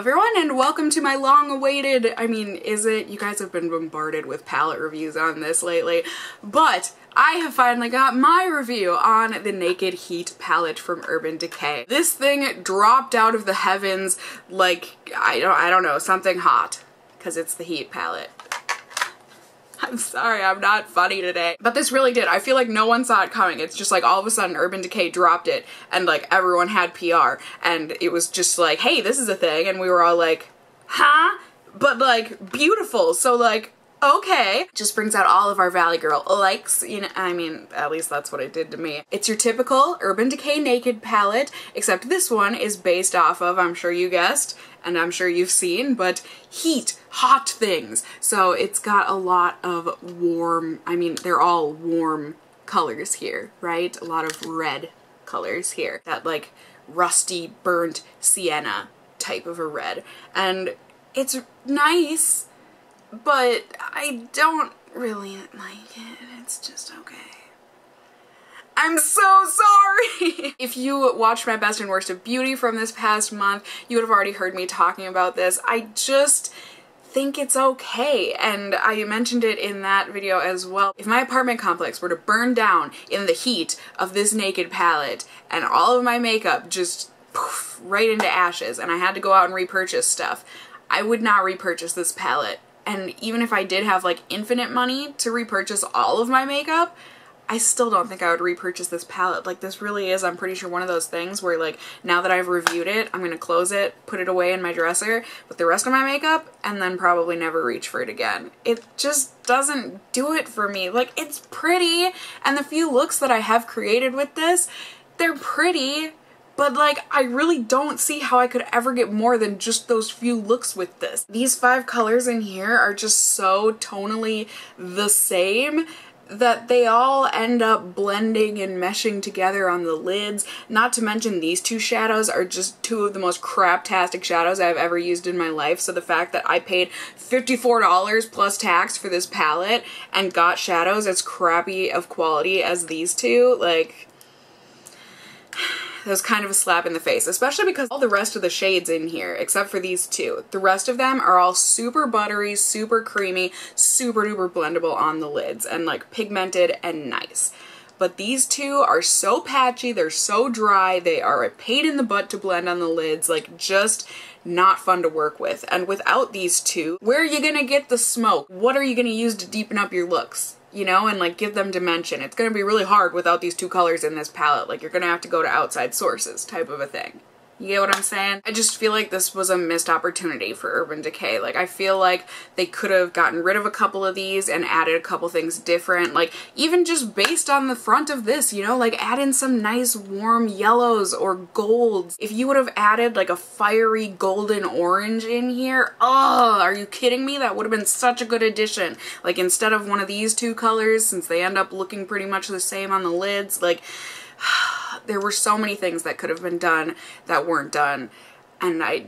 everyone, and welcome to my long-awaited, is it? You guys have been bombarded with palette reviews on this lately, but I have finally got my review on the Naked Heat palette from Urban Decay. This thing dropped out of the heavens like, I don't know, something hot, because it's the Heat palette. I'm sorry, I'm not funny today. But this really did. I feel like no one saw it coming. It's just like all of a sudden Urban Decay dropped it and like everyone had PR and it was just like, hey, this is a thing, and we were all like, huh? But like beautiful, so like, okay. Just brings out all of our Valley Girl likes, you know, at least that's what it did to me. It's your typical Urban Decay Naked palette, except this one is based off of, I'm sure you guessed, and I'm sure you've seen, but Heat, hot things. So it's got a lot of warm, they're all warm colors here, right? A lot of red colors here. That like rusty, burnt sienna type of a red. And it's nice, but I don't really like it. It's just okay. I'm so sorry! If you watched my best and worst of beauty from this past month, you would have already heard me talking about this. I just think it's okay, and I mentioned it in that video as well. If my apartment complex were to burn down in the heat of this Naked palette and all of my makeup just poof, right into ashes and I had to go out and repurchase stuff, I would not repurchase this palette. And even if I did have like infinite money to repurchase all of my makeup, I still don't think I would repurchase this palette. Like, this really is, I'm pretty sure, one of those things where like, now that I've reviewed it, I'm gonna close it, put it away in my dresser with the rest of my makeup, and then probably never reach for it again. It just doesn't do it for me. Like, it's pretty, and the few looks that I have created with this, they're pretty, but like, I really don't see how I could ever get more than just those few looks with this. These 5 colors in here are just so tonally the same that they all end up blending and meshing together on the lids. Not to mention these 2 shadows are just 2 of the most craptastic shadows I've ever used in my life, so the fact that I paid $54 plus tax for this palette and got shadows as crappy of quality as these 2, like, that was kind of a slap in the face, especially because all the rest of the shades in here, except for these 2, the rest of them are all super buttery, super creamy, super duper blendable on the lids, and like pigmented and nice. But these 2 are so patchy, they're so dry, they are a pain in the butt to blend on the lids, like just not fun to work with. And without these 2, where are you gonna get the smoke? What are you gonna use to deepen up your looks? You know, and like give them dimension. It's gonna be really hard without these 2 colors in this palette. Like, you're gonna have to go to outside sources type of a thing. You get what I'm saying? I just feel like this was a missed opportunity for Urban Decay. Like, I feel like they could have gotten rid of a couple of these and added a couple things different. Like, even just based on the front of this, you know, like add in some nice warm yellows or golds. If you would have added like a fiery golden orange in here, oh, are you kidding me? That would have been such a good addition. Like, instead of one of these 2 colors, since they end up looking pretty much the same on the lids, like, there were so many things that could have been done that weren't done, and I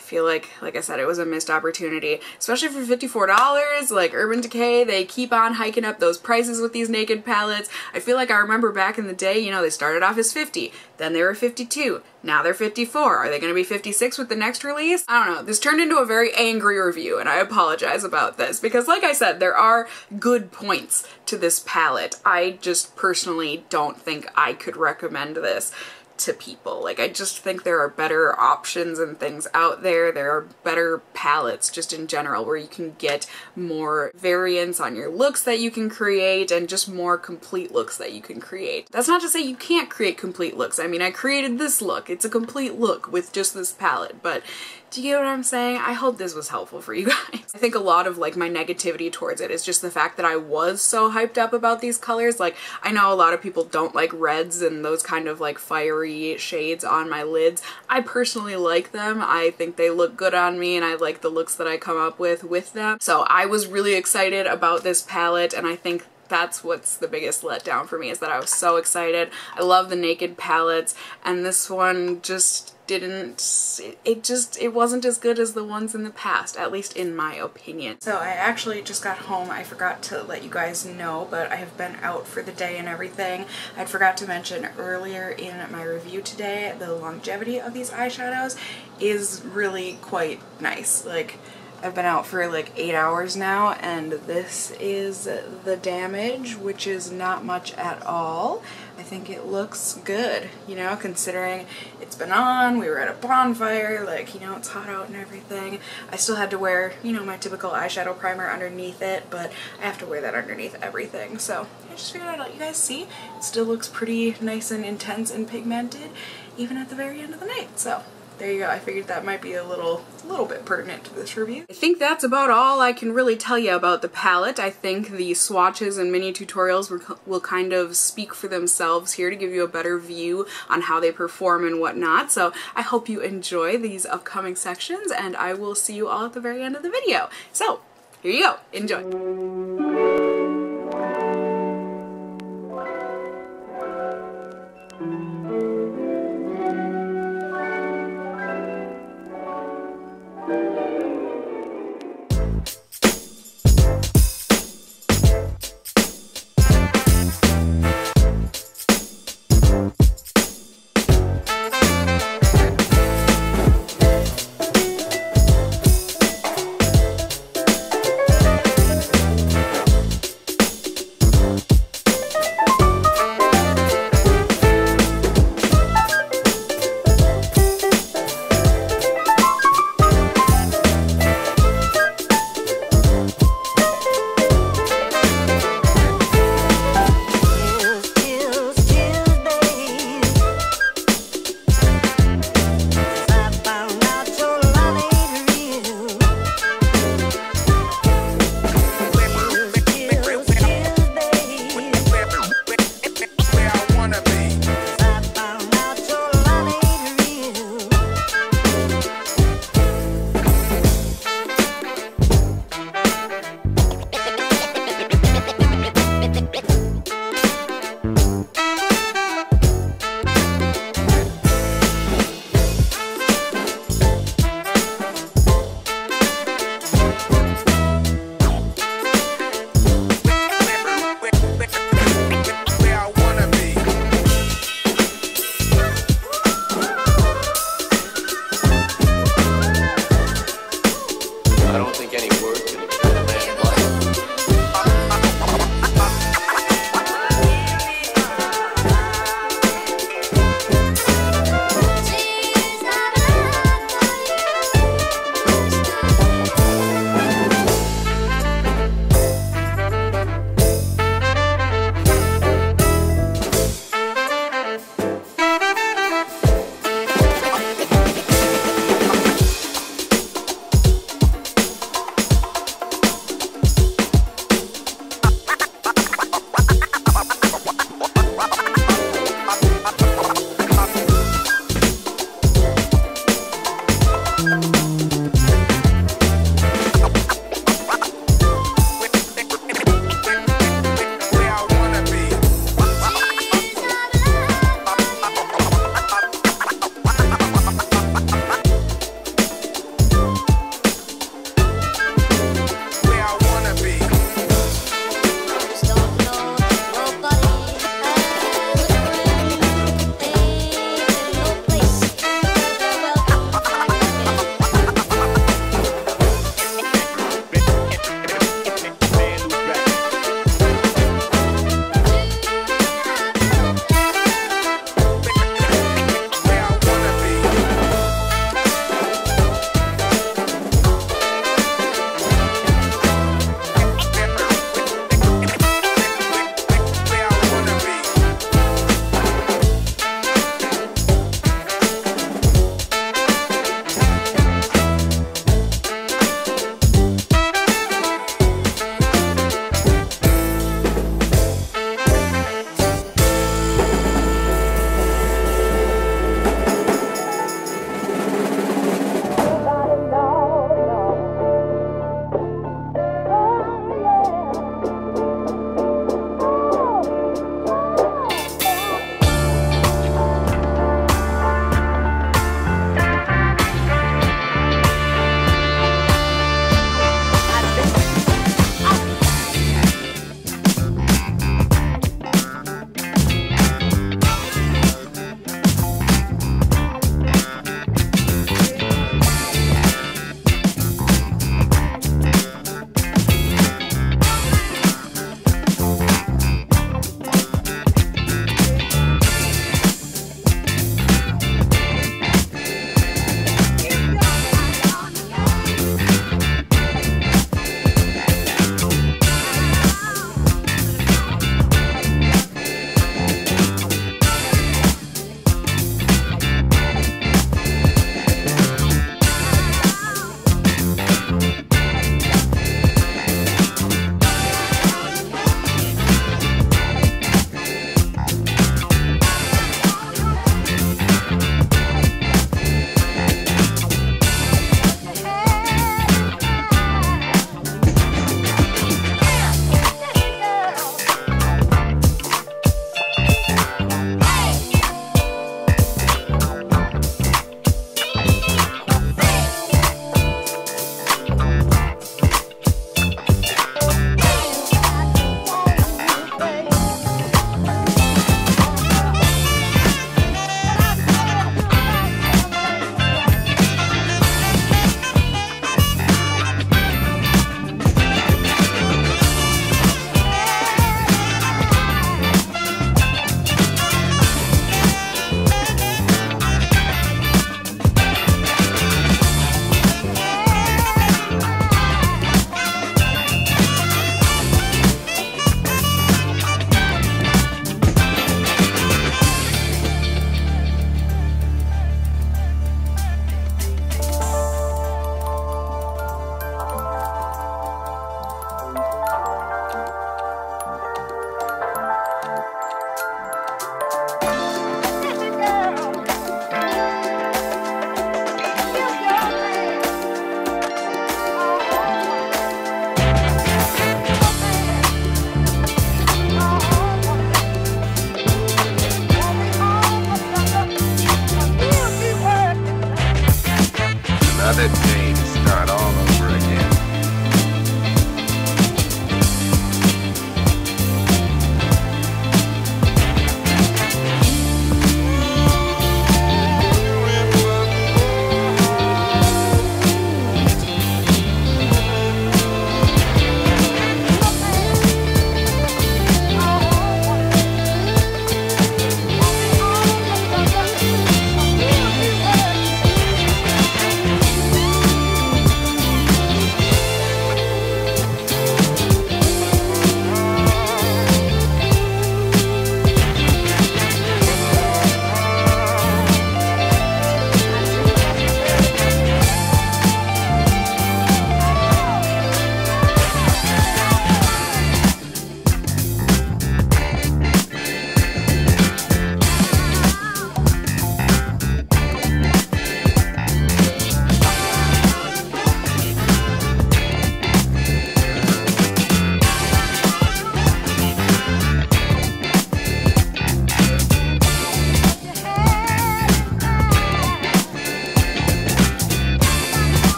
feel like I said, it was a missed opportunity, especially for $54. Like, Urban Decay, they keep on hiking up those prices with these Naked palettes. I feel like I remember back in the day, you know, they started off as 50, then they were 52, now they're 54. Are they gonna be 56 with the next release? I don't know. This turned into a very angry review, and I apologize about this, because like I said, there are good points to this palette. I just personally don't think I could recommend this to people. Like, I just think there are better options and things out there. There are better palettes just in general where you can get more variance on your looks that you can create and just more complete looks that you can create. That's not to say you can't create complete looks. I mean, I created this look. It's a complete look with just this palette, but do you get what I'm saying? I hope this was helpful for you guys. I think a lot of like my negativity towards it is just the fact that I was so hyped up about these colors. Like, I know a lot of people don't like reds and those kind of like fiery shades on my lids. I personally like them. I think they look good on me, and I like the looks that I come up with them. So I was really excited about this palette, and I think that's what's the biggest letdown for me, is that I was so excited. I love the Naked palettes, and this one just didn't, it wasn't as good as the ones in the past, at least in my opinion. So I actually just got home. I forgot to let you guys know, but I have been out for the day and everything. I forgot to mention earlier in my review today, the longevity of these eyeshadows is really quite nice. Like, I've been out for like 8 hours now, and this is the damage, which is not much at all. I think it looks good, you know, considering it's been on, we were at a bonfire, like, you know, it's hot out and everything. I still had to wear, you know, my typical eyeshadow primer underneath it, but I have to wear that underneath everything. So I just figured I'd let you guys see. It still looks pretty nice and intense and pigmented, even at the very end of the night. So there you go. I figured that might be a little bit pertinent to this review. I think that's about all I can really tell you about the palette. I think the swatches and mini tutorials will kind of speak for themselves here to give you a better view on how they perform and whatnot. So I hope you enjoy these upcoming sections, and I will see you all at the very end of the video. So here you go. Enjoy. Another day to start all over again.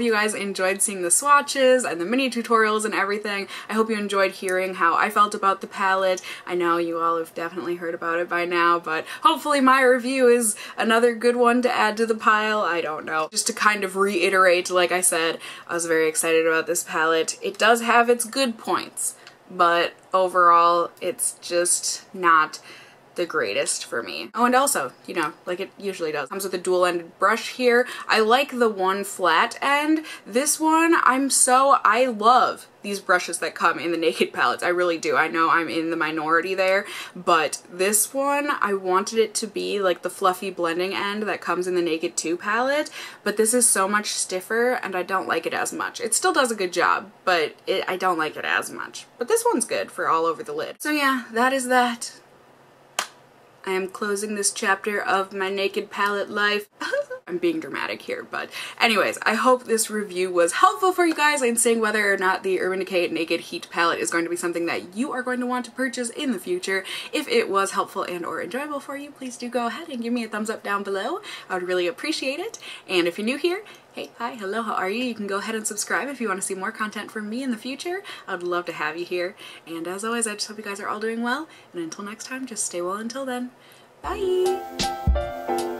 you guys enjoyed seeing the swatches and the mini tutorials and everything. I hope you enjoyed hearing how I felt about the palette. I know you all have definitely heard about it by now, but hopefully my review is another good one to add to the pile. I don't know. Just to kind of reiterate, like I said, I was very excited about this palette. It does have its good points, but overall it's just not the greatest for me. Oh, and also, you know, like it usually does, comes with a dual-ended brush here. I like the one flat end. This one, I love these brushes that come in the Naked palettes. I really do. I know I'm in the minority there, but this one, I wanted it to be like the fluffy blending end that comes in the Naked 2 palette, but this is so much stiffer and I don't like it as much. It still does a good job, but I don't like it as much. But this one's good for all over the lid. So yeah, that is that. I am closing this chapter of my Naked palette life. I'm being dramatic here, but anyways, I hope this review was helpful for you guys in seeing whether or not the Urban Decay Naked Heat palette is going to be something that you are going to want to purchase in the future. If it was helpful and or enjoyable for you, please do go ahead and give me a thumbs up down below. I would really appreciate it. And if you're new here, Hey, hi, hello, how are you? You can go ahead and subscribe if you want to see more content from me in the future. I would love to have you here. And as always, I just hope you guys are all doing well. And until next time, just stay well until then. Bye!